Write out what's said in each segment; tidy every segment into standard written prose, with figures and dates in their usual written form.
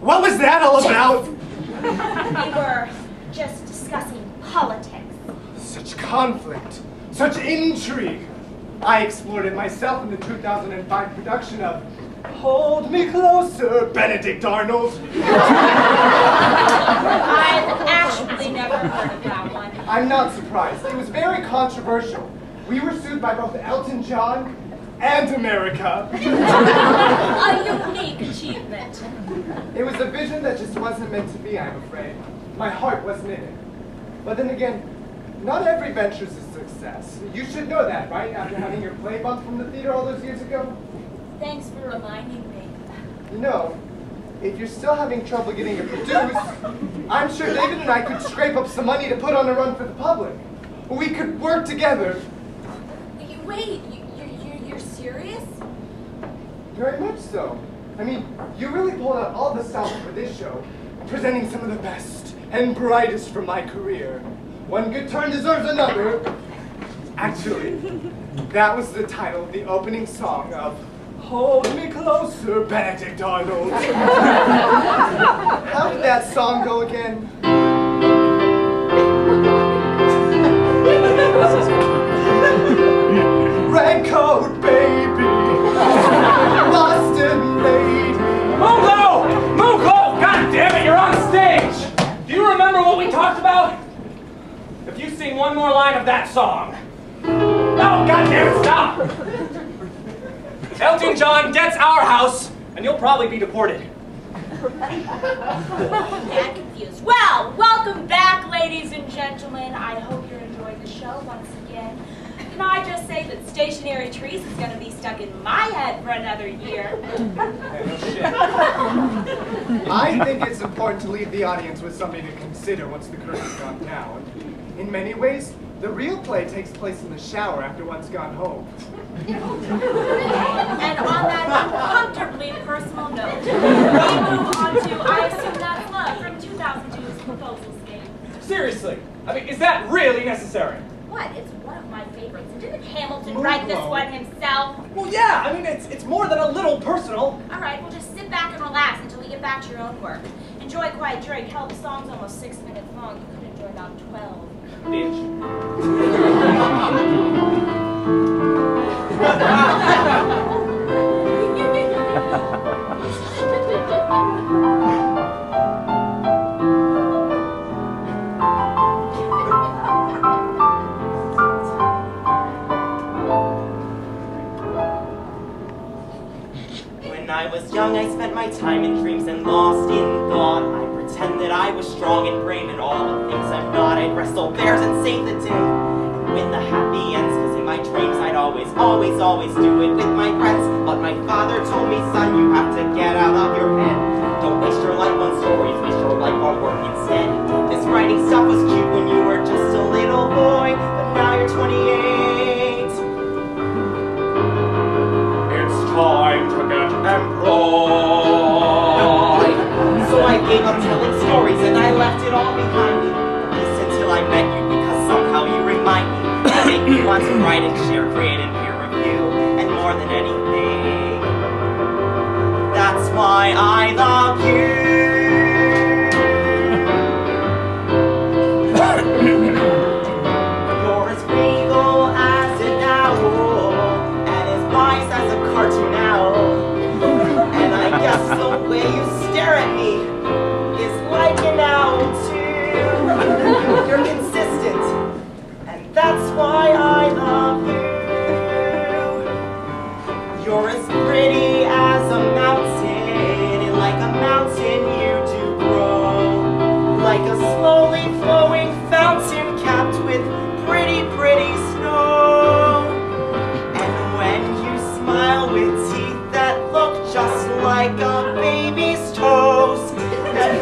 What was that all about? We were just discussing politics. Such conflict, such intrigue. I explored it myself in the 2005 production of Hold Me Closer, Benedict Arnold. I've actually never heard of that one. I'm not surprised. It was very controversial. We were sued by both Elton John and America. A unique achievement. It was a vision that just wasn't meant to be, I'm afraid. My heart wasn't in it. But then again, not every venture's a success. You should know that, right? After having your play bumped from the theater all those years ago? Thanks for reminding me. You know, if you're still having trouble getting it produced, I'm sure David and I could scrape up some money to put on a run for the public. We could work together. Wait, you're serious? Very much so. I mean, you really pulled out all the stops for this show, presenting some of the best and brightest from my career. One good turn deserves another. Actually, that was the title of the opening song of Hold Me Closer, Benedict Arnold. How did that song go again? Red coat baby, Boston lady. Mungo! Mungo! God damn it, you're on stage! Do you remember what we talked about? If you sing one more line of that song. No, God damn it, stop! Elton John gets our house, and you'll probably be deported. I'm confused. Well, welcome back, ladies and gentlemen. I hope you're enjoying the show once again. Can I just say that Stationary Trees is going to be stuck in my head for another year? I think it's important to leave the audience with something to consider once the curtain's gone down. In many ways, the real play takes place in the shower after one's gone home. And on that uncomfortably personal note, we move on to I Assume That's Love from 2002's Proposal State. Seriously, I mean, is that really necessary? What? It's one of my favorites. And didn't Hamilton write this one himself? Well, yeah, I mean, it's more than a little personal. All right, well, just sit back and relax until we get back to your own work. Enjoy a quiet drink. Hell, the song's almost 6 minutes long. You could enjoy about 12. Bitch. When I was young, I spent my time in dreams and lost in thought. I pretend that I was strong in brain and all the things I'm not. I'd wrestle bears and save the day and win the happy ends, cause in my dreams I'd always do it with my friends. But my father told me, son, you have to get out of your head. Don't waste your life on stories, waste your life on work instead. This writing stuff was cute when you were just a little boy, but now you're 28. It's time to get employed. So I gave up telling stories and I left it all behind me. At least until I met you, because somehow you remind me. You make me want to write and share, create and peer review. And more than anything, that's why I love you. You're as regal as an owl, and as wise as a cartoon owl. And I guess the way you stare at me is like an owl too. You're consistent, and that's why I love you. You're as pretty as a mountain, and like a mountain you do grow. Like a slowly flowing fountain capped with pretty, pretty snow. And when you smile with teeth that look just like a baby's toes, and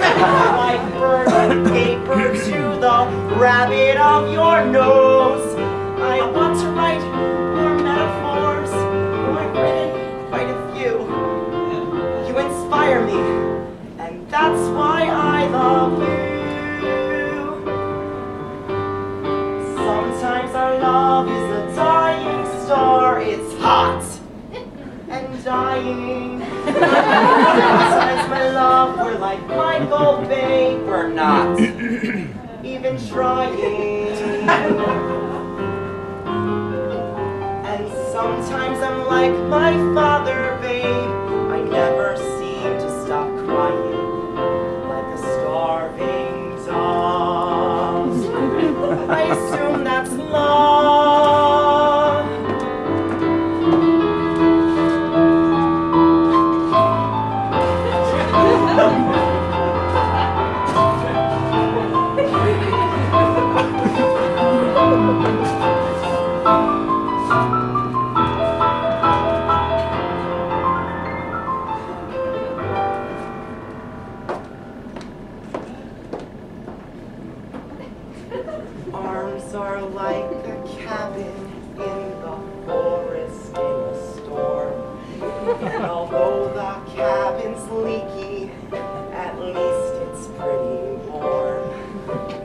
like burning paper to the rabbit of your nose. I want to write more metaphors. I've written quite a few. You inspire me, and that's why I love you. Sometimes our love is a dying star. lying. Sometimes my love, we're like Michael Bay. We're not even trying. And sometimes I'm like my father, babe. I never seem to stop crying like a starving dog. I assume that's love. Arms are like a cabin in the forest in a storm. And although the cabin's leaky, at least it's pretty warm.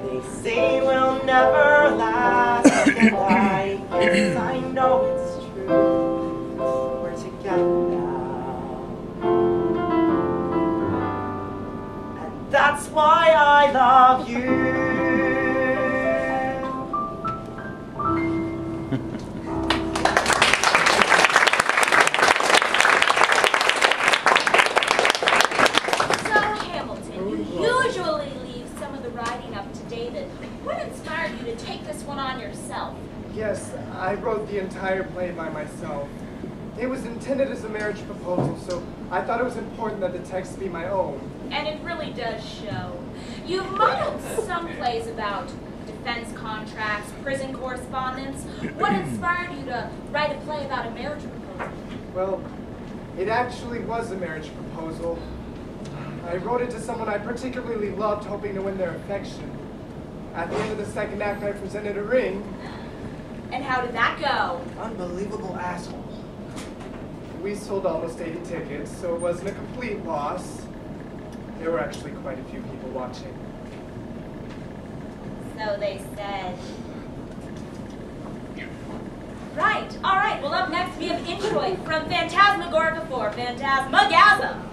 They say we'll never last, and I guess I know it's true. We're together now. And that's why I love you. What inspired you to take this one on yourself? Yes, I wrote the entire play by myself. It was intended as a marriage proposal, so I thought it was important that the text be my own. And it really does show. You've modeled some plays about defense contracts, prison correspondence. What inspired you to write a play about a marriage proposal? Well, it actually was a marriage proposal. I wrote it to someone I particularly loved, hoping to win their affection. At the end of the second act, I presented a ring. And how did that go? Unbelievable asshole. We sold almost 80 tickets, so it wasn't a complete loss. There were actually quite a few people watching. So they said. Right, all right. Well, up next we have Introit from Phantasmagorica 4, Phantasmagasm.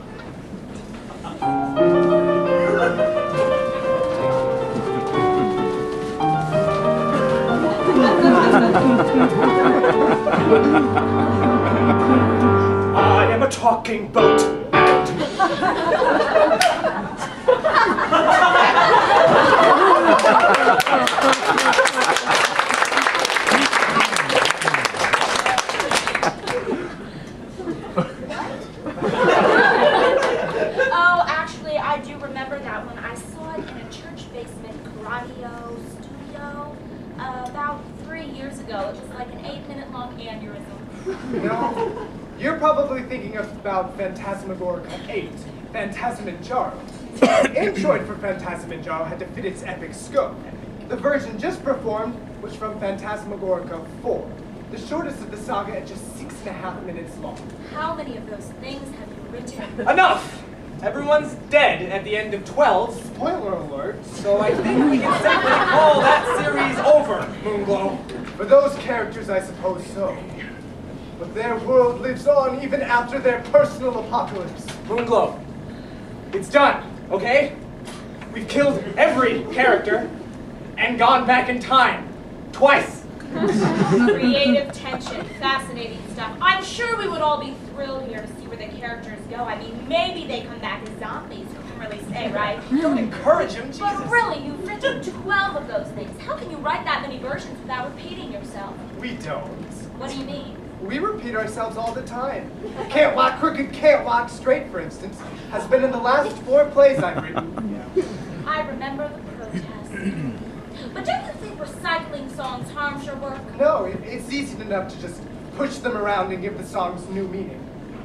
I am a talking boat. Oh, actually, I do remember that one. I saw it in a church basement karate studio about 3 years ago. It was like an 8-minute-long aneurysm. No, you're probably thinking about Phantasmagorica 8, Phantasmanjaro. Introit for Phantasmanjaro had to fit its epic scope. The version just performed was from Phantasmagorica 4, the shortest of the saga at just 6.5 minutes long. How many of those things have you written? Enough! Everyone's dead at the end of 12, Spoiler alert. so I think we can safely call that series over, Moonglow. For those characters, I suppose so. But their world lives on even after their personal apocalypse. Moonglow, it's done, okay? We've killed every character and gone back in time. Twice. Creative tension, fascinating stuff. I'm sure we would all be thrilled here to see where the characters go. I mean, maybe they come back as zombies. Who can really say, right? Don't encourage him, Jesus. But really, you've written 12 of those things. How can you write that many versions without repeating yourself? We don't. What do you mean? We repeat ourselves all the time. Can't walk crooked, can't walk straight, for instance, has been in the last 4 plays I've written. I remember the protests. But don't you think recycling songs harms your work? No, it's easy enough to just push them around and give the songs new meaning.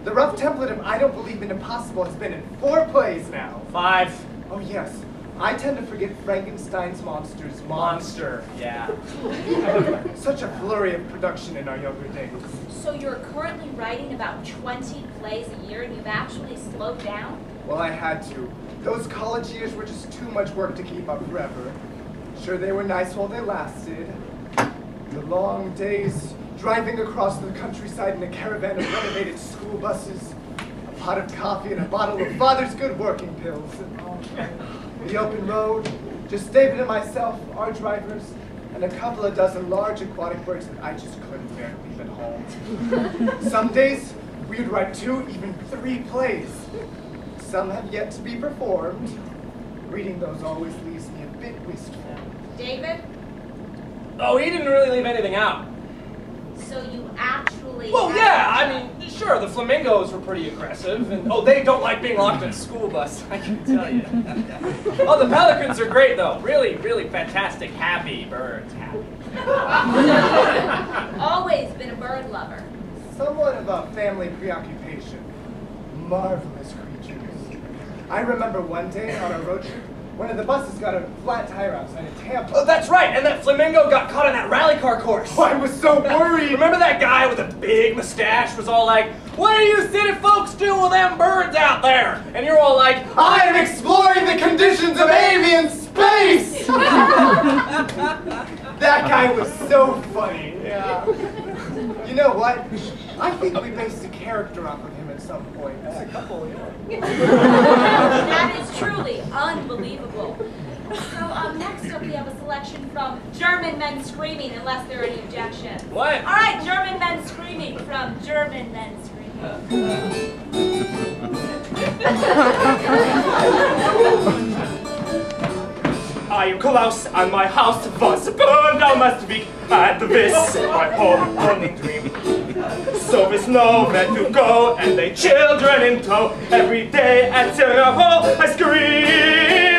The rough template of I Don't Believe in Impossible has been in 4 plays now. 5. Oh yes, I tend to forget Frankenstein's monster's Monster, yeah. Such a flurry of production in our younger days. So you're currently writing about 20 plays a year and you've actually slowed down? Well, I had to. Those college years were just too much work to keep up forever. Sure, they were nice while they lasted. The long days, driving across the countryside in a caravan of renovated school buses. pot of coffee and a bottle of Father's Good working pills. The open road, just David and myself, our drivers, and a couple of dozen large aquatic birds that I just couldn't bear to leave at home. Some days, we would write 2, even 3 plays. Some have yet to be performed. Reading those always leaves me a bit wistful. David? Oh, he didn't really leave anything out. So you actually... Well, yeah, I mean, sure, the flamingos were pretty aggressive, and oh, they don't like being locked in a school bus, I can tell you. Oh, the pelicans are great, though. Really, really fantastic, happy birds, happy. Always been a bird lover. Somewhat of a family preoccupation. Marvelous creatures. I remember one day on a road trip, one of the buses got a flat tire outside of Tampa. Oh, that's right, and that flamingo got caught on that rally car course. Oh, I was so worried. Remember that guy with a big mustache was all like, "What do you city folks do with them birds out there?" And you're all like, I am exploring the conditions of avian space! That guy was so funny. Yeah. You know what? I think we based a character off of him at some point. a couple, yeah. That is truly unbelievable. So next up we have a selection from German Men Screaming, unless there are any objections. What? All right, German Men Screaming from German Men I, Klaus, and my house was burned down last week, and this is my home only dream. So there's nowhere to go, and they children in tow. Every day at Terre I scream.